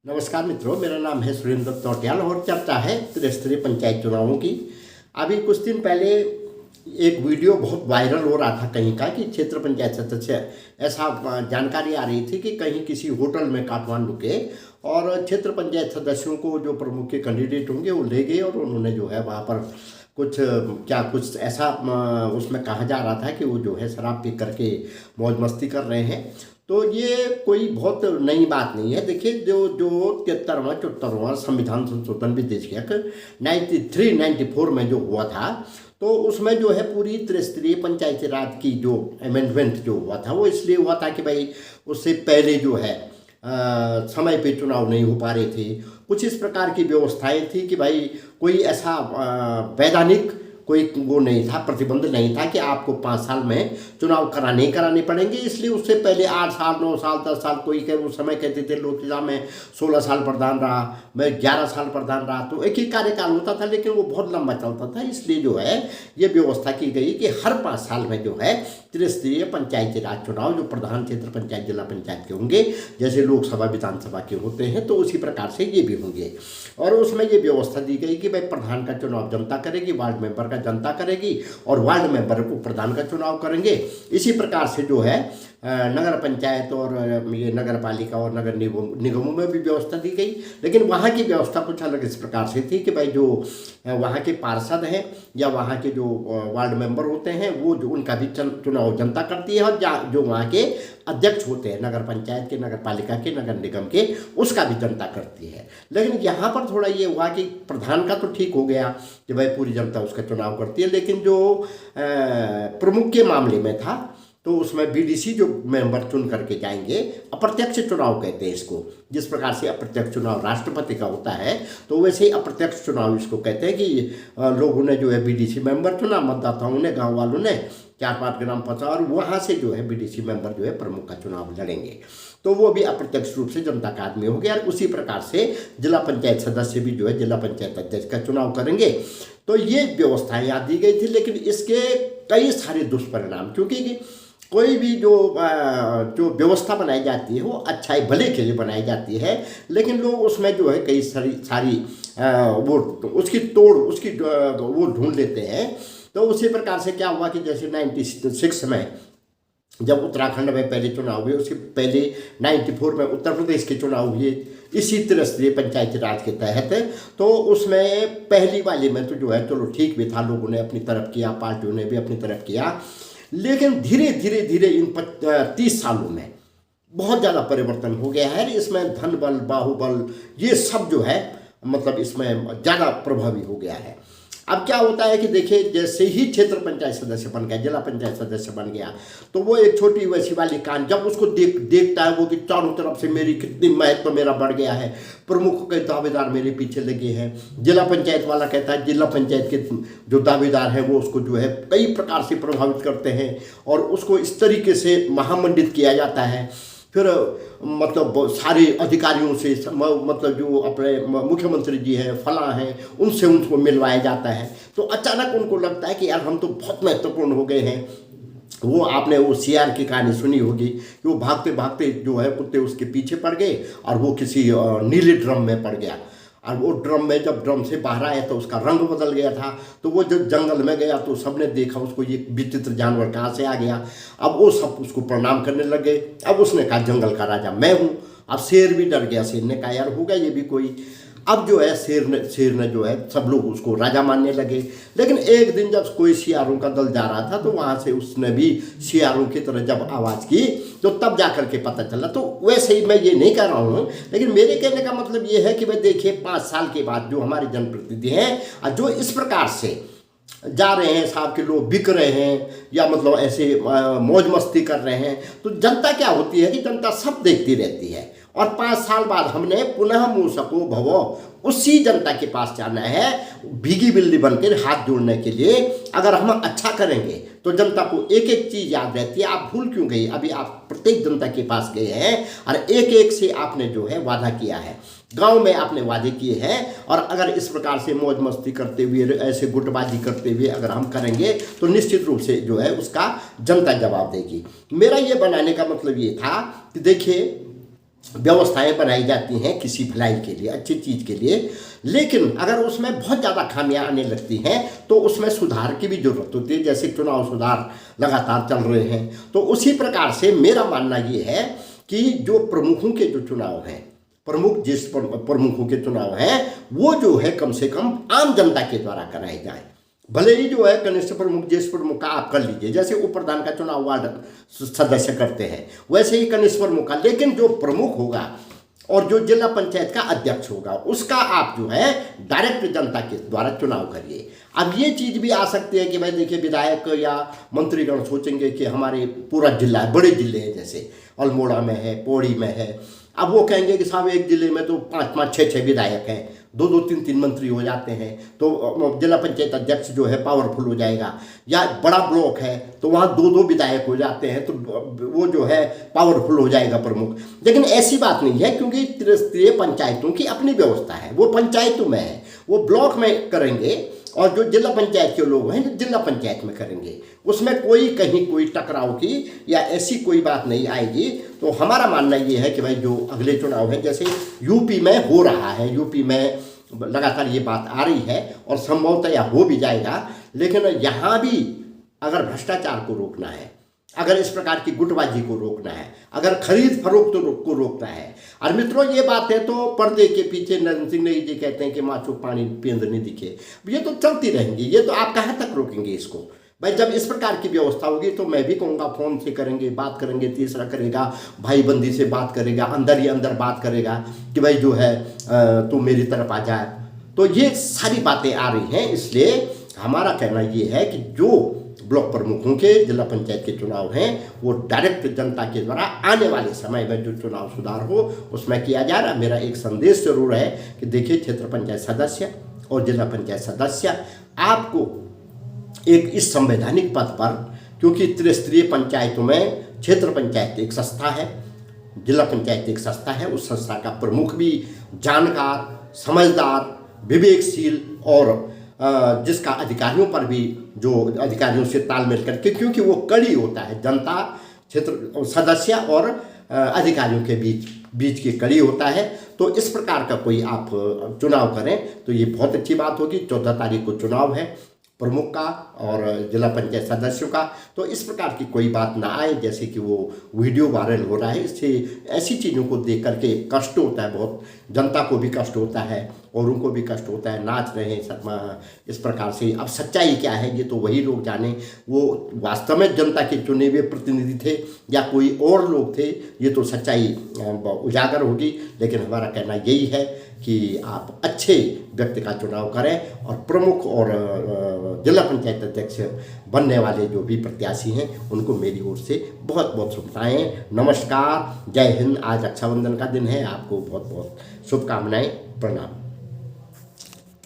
नमस्कार मित्रों, मेरा नाम है सुरेंद्र तौटियाल और चर्चा है त्रिस्तरीय पंचायत चुनावों की। अभी कुछ दिन पहले एक वीडियो बहुत वायरल हो रहा था कहीं का कि क्षेत्र पंचायत सदस्य, ऐसा जानकारी आ रही थी कि कहीं किसी होटल में काठमांडू के, और क्षेत्र पंचायत सदस्यों को जो प्रमुख के कैंडिडेट होंगे वो ले गए और उन्होंने जो है वहाँ पर कुछ ऐसा उसमें कहा जा रहा था कि वो जो है शराब पी करके मौज मस्ती कर रहे हैं। तो ये कोई बहुत नई बात नहीं है। देखिए, जो जो 73वां संविधान संशोधन विधेयक 93-94 में जो हुआ था, तो उसमें जो है पूरी त्रिस्तरीय पंचायती राज की जो अमेंडमेंट जो हुआ था वो इसलिए हुआ था कि भाई उससे पहले जो है समय पे चुनाव नहीं हो पा रहे थे। कुछ इस प्रकार की व्यवस्थाएं थी कि भाई कोई ऐसा वैधानिक कोई वो नहीं था, प्रतिबंध नहीं था कि आपको 5 साल में चुनाव कराने पड़ेंगे। इसलिए उससे पहले 8 साल 9 साल 10 साल, कोई के उस समय कहते थे लोकसभा में 16 साल प्रधान रहा, मैं 11 साल प्रधान रहा, तो एक ही कार्यकाल होता था, लेकिन वो बहुत लंबा चलता था। इसलिए जो है ये व्यवस्था की गई कि हर 5 साल में जो है त्रिस्तरीय पंचायती राज चुनाव जो प्रधान क्षेत्र पंचायत जिला पंचायत के होंगे, जैसे लोकसभा विधानसभा के होते हैं, तो उसी प्रकार से ये भी होंगे। और उसमें ये व्यवस्था दी गई कि भाई प्रधान का चुनाव जनता करेगी, वार्ड मेंबर का जनता करेगी, और वार्ड मेंबर को प्रधान का चुनाव करेंगे। इसी प्रकार से जो है नगर पंचायत और ये नगर पालिका और नगर निगमों में भी व्यवस्था दी गई। लेकिन वहाँ की व्यवस्था कुछ अलग इस प्रकार से थी कि भाई जो वहाँ के पार्षद हैं या वहाँ के जो वार्ड मेंबर होते हैं वो जो उनका भी चुनाव जनता करती है, और जो वहाँ के अध्यक्ष होते हैं नगर पंचायत के, नगर पालिका के, नगर निगम के, उसका भी जनता करती है। लेकिन यहाँ पर थोड़ा ये हुआ कि प्रधान का तो ठीक हो गया कि भाई पूरी जनता उसका चुनाव करती है, लेकिन जो प्रमुख के मामले में था तो उसमें बीडीसी जो मेंबर चुन करके जाएंगे, अप्रत्यक्ष चुनाव कहते हैं इसको। जिस प्रकार से अप्रत्यक्ष चुनाव राष्ट्रपति का होता है, तो वैसे ही अप्रत्यक्ष चुनाव इसको कहते हैं कि लोगों ने जो है बीडीसी मेंबर चुना, मतदाताओं ने, गांव वालों ने 4-5 ग्राम पचा, और वहाँ से जो है बीडीसी मेंबर जो है प्रमुख का चुनाव लड़ेंगे, तो वो भी अप्रत्यक्ष रूप से जनता का आदमी हो गया। और उसी प्रकार से जिला पंचायत सदस्य भी जो है जिला पंचायत अध्यक्ष का चुनाव करेंगे। तो ये व्यवस्थाएं याद दी गई थी, लेकिन इसके कई सारे दुष्परिणाम, क्योंकि कोई भी जो व्यवस्था बनाई जाती है वो अच्छाई भले के लिए बनाई जाती है, लेकिन लोग उसमें जो है कई सारी वो उसकी तोड़ वो ढूंढ लेते हैं। तो उसी प्रकार से क्या हुआ कि जैसे 96 में जब उत्तराखंड में पहले चुनाव हुए, उसके पहले 94 में उत्तर प्रदेश के चुनाव हुए इसी त्रिस्तरीय पंचायती राज के तहत। तो उसमें पहली वाले में तो जो है चलो ठीक भी था, लोगों ने अपनी तरफ किया, पार्टियों ने भी अपनी तरफ किया, लेकिन धीरे धीरे इन 30 सालों में बहुत ज़्यादा परिवर्तन हो गया है। इसमें धन बल, बाहुबल, ये सब जो है मतलब इसमें ज़्यादा प्रभावी हो गया है। अब क्या होता है कि देखिए, जैसे ही क्षेत्र पंचायत सदस्य बन गया, जिला पंचायत सदस्य बन गया, तो वो एक छोटी वैसी वाली कान जब उसको देखता है वो कि चारों तरफ से मेरी कितनी महत्व मेरा बढ़ गया है, प्रमुख के दावेदार मेरे पीछे लगे हैं, जिला पंचायत वाला कहता है, जिला पंचायत के जो दावेदार हैं वो उसको जो है कई प्रकार से प्रभावित करते हैं, और उसको इस तरीके से महामंडित किया जाता है। फिर मतलब सारे अधिकारियों से, मतलब जो अपने मुख्यमंत्री जी हैं, फला हैं, उनसे उनको मिलवाया जाता है। तो अचानक उनको लगता है कि यार हम तो बहुत महत्वपूर्ण हो गए हैं। वो आपने वो सीआर की कहानी सुनी होगी कि वो भागते भागते जो है कुत्ते उसके पीछे पड़ गए और वो किसी नीले ड्रम में पड़ गया, और वो ड्रम में जब ड्रम से बाहर आया तो उसका रंग बदल गया था। तो वो जब जंगल में गया तो सबने देखा उसको, ये विचित्र जानवर कहाँ से आ गया। अब वो सब उसको प्रणाम करने लगे। अब उसने कहा जंगल का राजा मैं हूँ। अब शेर भी डर गया, शेर ने कहा यार होगा ये भी कोई। अब जो है शेर ने जो है सब लोग उसको राजा मानने लगे। लेकिन एक दिन जब कोई सियारों का दल जा रहा था तो वहाँ से उसने भी सियारों की तरह जब आवाज़ की, तो तब जा कर के पता चला। तो वैसे ही मैं ये नहीं कर रहा हूँ, लेकिन मेरे कहने का मतलब ये है कि भाई देखिए 5 साल के बाद जो हमारे जनप्रतिनिधि हैं जो इस प्रकार से जा रहे हैं, साहब के लोग बिक रहे हैं या मतलब ऐसे मौज मस्ती कर रहे हैं, तो जनता क्या होती है कि जनता सब देखती रहती है। और 5 साल बाद हमने पुनः मूसको भवो उसी जनता के पास जाना है, भीगी बिल्ली बनकर हाथ जोड़ने के लिए। अगर हम अच्छा करेंगे तो जनता को एक एक चीज़ याद रहती है। आप भूल क्यों गई? अभी आप प्रत्येक जनता के पास गए हैं और एक एक से आपने जो है वादा किया है, गांव में आपने वादे किए हैं। और अगर इस प्रकार से मौज मस्ती करते हुए, ऐसे गुटबाजी करते हुए अगर हम करेंगे तो निश्चित रूप से जो है उसका जनता जवाब देगी। मेरा ये बनाने का मतलब ये था कि देखिए व्यवस्थाएं बनाई जाती हैं किसी भलाई के लिए, अच्छी चीज़ के लिए, लेकिन अगर उसमें बहुत ज़्यादा खामियां आने लगती हैं तो उसमें सुधार की भी जरूरत होती है। जैसे चुनाव सुधार लगातार चल रहे हैं, तो उसी प्रकार से मेरा मानना ये है कि जो प्रमुखों के जो चुनाव हैं, जिस प्रमुखों के चुनाव हैं, वो जो है कम से कम आम जनता के द्वारा कराए जाए। भले ही जो है कनिष्ठ प्रमुख, ज्येष्ठ प्रमुख का आप कर लीजिए, जैसे उप प्रधान का चुनाव वार्ड सदस्य करते हैं वैसे ही कनिष्ठ प्रमुख का, लेकिन जो प्रमुख होगा और जो जिला पंचायत का अध्यक्ष होगा उसका आप जो है डायरेक्ट जनता के द्वारा चुनाव करिए। अब ये चीज़ भी आ सकती है कि भाई देखिए विधायक या मंत्रीगण सोचेंगे कि हमारे पूरा जिला है, बड़े जिले हैं, जैसे अल्मोड़ा में है, पौड़ी में है, अब वो कहेंगे कि साहब एक जिले में तो 5-5, 6-6 विधायक हैं, 2-2, 3-3 मंत्री हो जाते हैं, तो जिला पंचायत अध्यक्ष जो है पावरफुल हो जाएगा। या बड़ा ब्लॉक है तो वहाँ 2-2 विधायक हो जाते हैं, तो वो जो है पावरफुल हो जाएगा प्रमुख। लेकिन ऐसी बात नहीं है, क्योंकि त्रिस्तरीय पंचायतों की अपनी व्यवस्था है, वो पंचायतों में है, वो ब्लॉक में करेंगे और जो जिला पंचायत के लोग हैं जो जिला पंचायत में करेंगे, उसमें कोई कहीं कोई टकराव की या ऐसी कोई बात नहीं आएगी। तो हमारा मानना ये है कि भाई जो अगले चुनाव हैं, जैसे यूपी में हो रहा है, यूपी में लगातार ये बात आ रही है और संभवतः यह हो भी जाएगा, लेकिन यहाँ भी अगर भ्रष्टाचार को रोकना है, अगर इस प्रकार की गुटबाजी को रोकना है, अगर खरीद फरोख्त को रोकना है, और मित्रों ये बात है तो पर्दे के पीछे नरेंद्र सिंह नेगी जी कहते हैं कि माचो पानी पेंद नहीं दिखे, ये तो चलती रहेंगी, ये तो आप कहाँ तक रोकेंगे इसको भाई। जब इस प्रकार की व्यवस्था होगी तो मैं भी कहूँगा फोन से करेंगे, बात करेंगे, तीसरा करेगा भाई बंदी से बात करेगा, अंदर ही अंदर बात करेगा कि भाई जो है तू मेरी तरफ आ जाए। तो ये सारी बातें आ रही हैं, इसलिए हमारा कहना ये है कि जो ब्लॉक प्रमुखों के जिला पंचायत के चुनाव हैं वो डायरेक्ट जनता के द्वारा आने वाले समय में जो चुनाव सुधार हो उसमें किया जा रहा। मेरा एक संदेश जरूर है कि देखिए क्षेत्र पंचायत सदस्य और जिला पंचायत सदस्य आपको एक इस संवैधानिक पद पर, क्योंकि त्रिस्तरीय पंचायतों में क्षेत्र पंचायत एक संस्था है, जिला पंचायत एक संस्था है, उस संस्था का प्रमुख भी जानकार, समझदार, विवेकशील और जिसका अधिकारियों पर भी, जो अधिकारियों से तालमेल करके, क्योंकि वो कड़ी होता है, जनता, क्षेत्र सदस्य और अधिकारियों के बीच की कड़ी होता है। तो इस प्रकार का कोई आप चुनाव करें तो ये बहुत अच्छी बात होगी। 14 तारीख को चुनाव है प्रमुख का और जिला पंचायत सदस्यों का, तो इस प्रकार की कोई बात ना आए जैसे कि वो वीडियो वायरल हो रहा है। इससे ऐसी चीज़ों को देख करके कष्ट होता है, बहुत जनता को भी कष्ट होता है और उनको भी कष्ट होता है। नाच रहे हैं इस प्रकार से। अब सच्चाई क्या है ये तो वही लोग जाने, वो वास्तव में जनता के चुने हुए प्रतिनिधि थे या कोई और लोग थे, ये तो सच्चाई उजागर होगी। लेकिन हमारा कहना यही है कि आप अच्छे व्यक्ति का चुनाव करें और प्रमुख और जिला पंचायत अध्यक्ष बनने वाले जो भी प्रत्याशी हैं उनको मेरी ओर से बहुत बहुत शुभकामनाएं। नमस्कार, जय हिंद। आज रक्षाबंधन का दिन है, आपको बहुत बहुत शुभकामनाएं। प्रणाम।